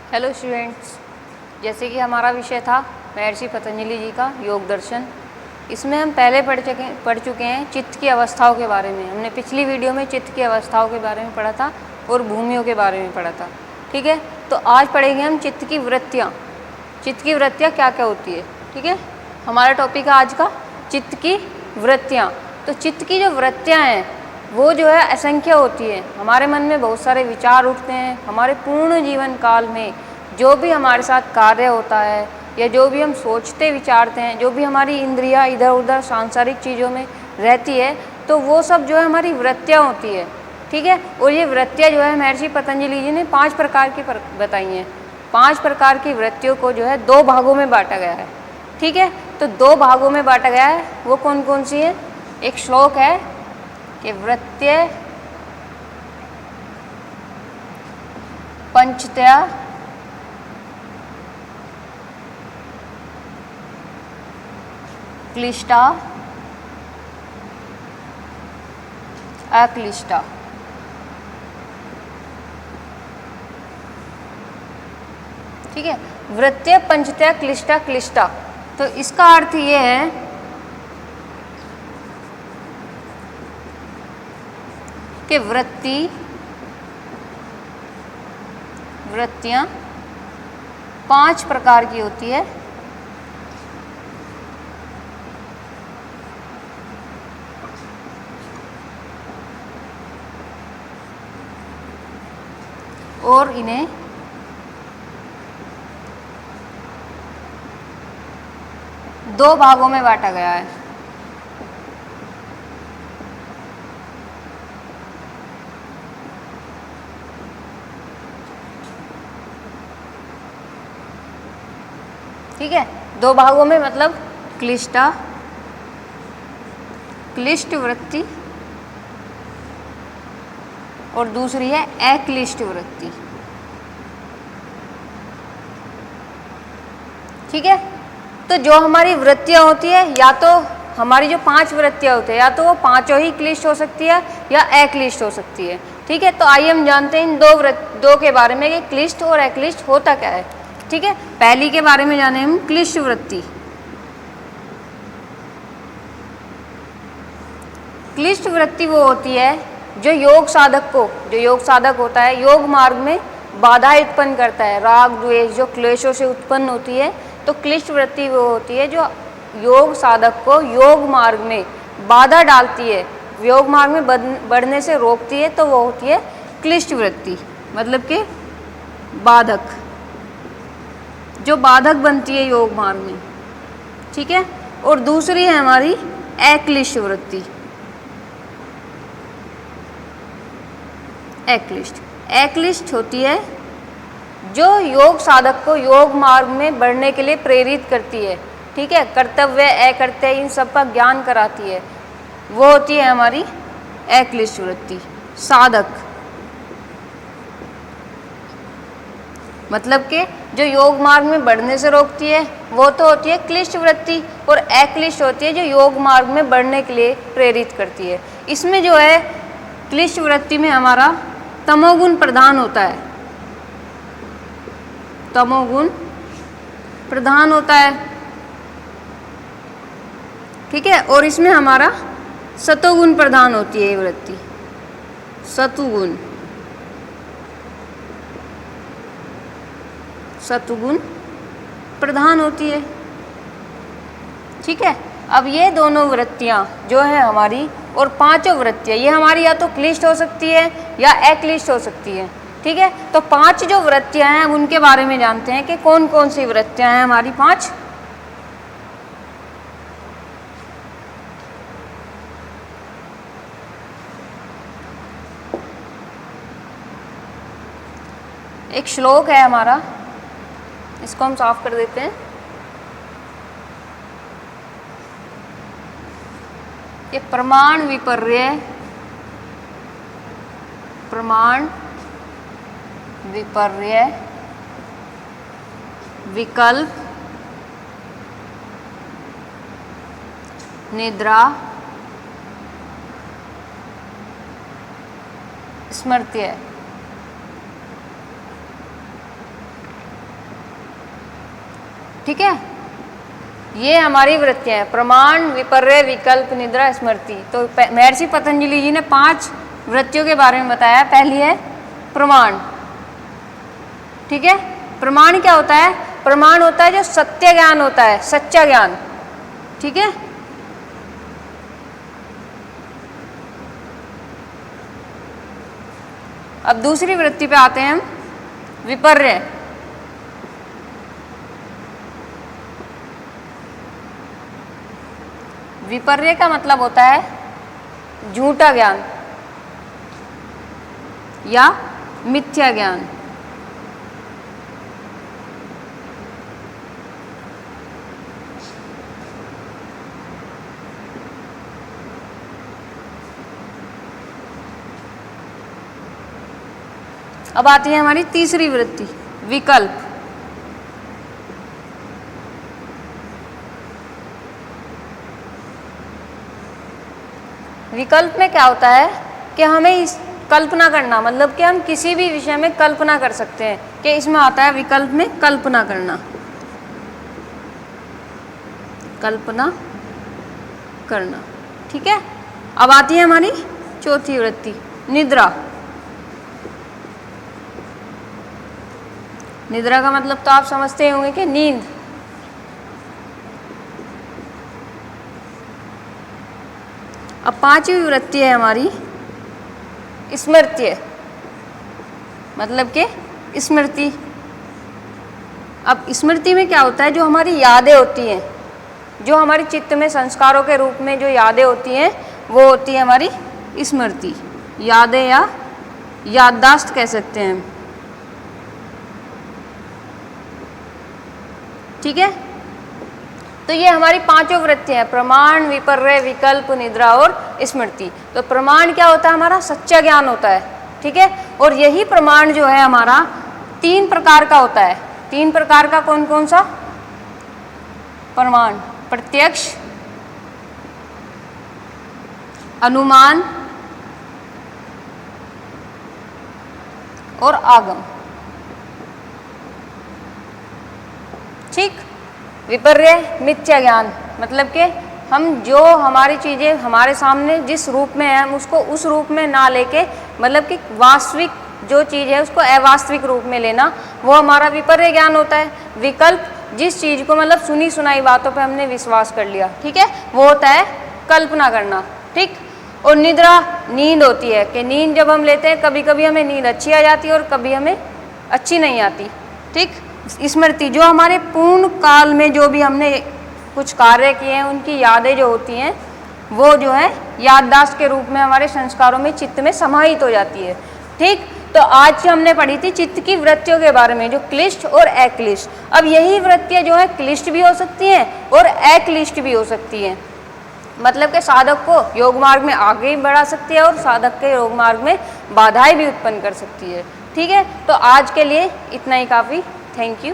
Hello students, जैसे कि हमारा विषय था महर्षि पतंजलि जी का योग दर्शन। इसमें हम पहले पढ़ चुके हैं चित्त की अवस्थाओं के बारे में। हमने पिछली वीडियो में चित्त की अवस्थाओं के बारे में पढ़ा था और भूमियों के बारे में पढ़ा था। ठीक है, तो आज पढ़ेंगे हम चित्त की वृत्तियाँ। चित्त की वृत्तियाँ क्या क्या होती है। ठीक है, हमारा टॉपिक है आज का चित्त की वृत्तियाँ। तो चित्त की जो वृत्तियाँ हैं वो जो है असंख्य होती है। हमारे मन में बहुत सारे विचार उठते हैं। हमारे पूर्ण जीवन काल में जो भी हमारे साथ कार्य होता है या जो भी हम सोचते विचारते हैं, जो भी हमारी इंद्रियां इधर उधर सांसारिक चीज़ों में रहती है, तो वो सब जो है हमारी वृत्तियाँ होती है। ठीक है, और ये वृत्तियाँ जो है महर्षि पतंजलि जी ने 5 प्रकार की बताई हैं। 5 प्रकार की वृत्तियों को जो है 2 भागों में बांटा गया है। ठीक है, तो 2 भागों में बांटा गया है। वो कौन कौन सी है? एक श्लोक है कि वृत्त्य पंचतया क्लिष्टा अक्लिष्टा। ठीक है, वृत्त्य पंचतया क्लिष्टा क्लिष्टा, तो इसका अर्थ ये है कि वृत्तियाँ 5 प्रकार की होती है। और इन्हें दो भागों में बांटा गया है। ठीक है, 2 भागों में, मतलब क्लिष्टा क्लिष्ट वृत्ति और दूसरी है अक्लिष्ट वृत्ति। ठीक है, तो जो हमारी वृत्तियाँ होती है, या तो हमारी जो 5 वृत्तियाँ होती है, या तो वो पांचों ही क्लिष्ट हो सकती है या अक्लिष्ट हो सकती है। ठीक है, तो आइए हम जानते हैं इन दो के बारे में कि क्लिष्ट और अक्लिष्ट होता क्या है। ठीक है, पहली के बारे में जाने हम क्लिष्ट वृत्ति। क्लिष्ट वृत्ति वो होती है जो योग साधक होता है, योग मार्ग में बाधा उत्पन्न करता है। राग द्वेष जो क्लेशों से उत्पन्न होती है, तो क्लिष्ट वृत्ति वो होती है जो योग साधक को योग मार्ग में बाधा डालती है, योग मार्ग में बढ़ने से रोकती है, तो वो होती है क्लिष्ट वृत्ति। मतलब कि बाधक, जो बाधक बनती है योग मार्ग में। ठीक है, और दूसरी है हमारी अक्लिष्ट वृत्ति। अक्लिष्ट होती है जो योग साधक को योग मार्ग में बढ़ने के लिए प्रेरित करती है। ठीक है, कर्तव्य अकर्तव्य इन सब का ज्ञान कराती है, वो होती है हमारी अक्लिष्ट वृत्ति। साधक मतलब कि जो योग मार्ग में बढ़ने से रोकती है, वो तो होती है क्लिष्ट वृत्ति, और अक्लिष्ट होती है जो योग मार्ग में बढ़ने के लिए प्रेरित करती है। इसमें जो है क्लिष्ट वृत्ति में हमारा तमोगुण प्रधान होता है। तमोगुण प्रधान होता है। ठीक है, और इसमें हमारा सतोगुण प्रधान होती है ये वृत्ति। सतुगुण प्रधान होती है। ठीक है, अब ये दोनों वृत्तियाँ जो है हमारी, और 5 वृत्तियाँ, ये हमारी या तो क्लिष्ट हो सकती है या अक्लिष्ट हो सकती है। ठीक है, तो 5 जो वृत्तियाँ हैं उनके बारे में जानते हैं कि कौन कौन सी वृत्तियाँ हैं हमारी 5। एक श्लोक है हमारा, इसको हम साफ कर देते हैं। ये प्रमाण विपर्य विकल्प निद्रा स्मृत्य। ठीक है, ये हमारी वृत्तियाँ हैं, प्रमाण, विपर्य, विकल्प, निद्रा, स्मृति। तो महर्षि पतंजलि जी ने 5 वृत्तियों के बारे में बताया। पहली है प्रमाण। ठीक है, प्रमाण क्या होता है? प्रमाण होता है जो सत्य ज्ञान होता है, सच्चा ज्ञान। ठीक है, अब दूसरी वृत्ति पे आते हैं हम, विपर्य। विपर्य का मतलब होता है झूठा ज्ञान या मिथ्या ज्ञान। अब आती है हमारी तीसरी वृत्ति, विकल्प। विकल्प में क्या होता है कि हमें इस कल्पना करना, मतलब कि हम किसी भी विषय में कल्पना कर सकते हैं, कि इसमें आता है विकल्प में कल्पना करना, कल्पना करना। ठीक है, अब आती है हमारी चौथी वृत्ति, निद्रा। निद्रा का मतलब तो आप समझते होंगे कि नींद। अब पांचवी वृत्ति है हमारी स्मृति, मतलब कि स्मृति। अब स्मृति में क्या होता है? जो हमारी यादें होती हैं, जो हमारे चित्त में संस्कारों के रूप में जो यादें होती हैं, वो होती है हमारी स्मृति। यादें या याददाश्त कह सकते हैं हम। ठीक है, तो ये हमारी पांचों वृत्तियां हैं, प्रमाण, विपर्य, विकल्प, निद्रा और स्मृति। तो प्रमाण क्या होता है? हमारा सच्चा ज्ञान होता है। ठीक है, और यही प्रमाण जो है हमारा 3 प्रकार का होता है। 3 प्रकार का कौन कौन सा प्रमाण? प्रत्यक्ष, अनुमान और आगम। ठीक, विपर्य मिथ्या ज्ञान, मतलब कि हम जो हमारी चीज़ें हमारे सामने जिस रूप में है, हम उसको उस रूप में ना लेके, मतलब कि वास्तविक जो चीज़ है उसको अवास्तविक रूप में लेना, वो हमारा विपर्य ज्ञान होता है। विकल्प, जिस चीज़ को मतलब सुनी सुनाई बातों पे हमने विश्वास कर लिया, ठीक है, वो होता है कल्पना करना। ठीक, और निद्रा, नींद होती है कि नींद जब हम लेते हैं, कभी कभी हमें नींद अच्छी आ जाती है और कभी हमें अच्छी नहीं आती। ठीक, स्मृति, जो हमारे पूर्ण काल में जो भी हमने कुछ कार्य किए हैं, उनकी यादें जो होती हैं, वो जो है याददाश्त के रूप में हमारे संस्कारों में, चित्त में समाहित हो जाती है। ठीक, तो आज हमने पढ़ी थी चित्त की वृत्तियों के बारे में, जो क्लिष्ट और अक्लिष्ट। अब यही वृत्तियाँ जो है क्लिष्ट भी हो सकती हैं और अक्लिष्ट भी हो सकती हैं, मतलब कि साधक को योग मार्ग में आगे बढ़ा सकती है और साधक के योग मार्ग में बाधाएं भी उत्पन्न कर सकती है। ठीक है, तो आज के लिए इतना ही काफ़ी। Thank you.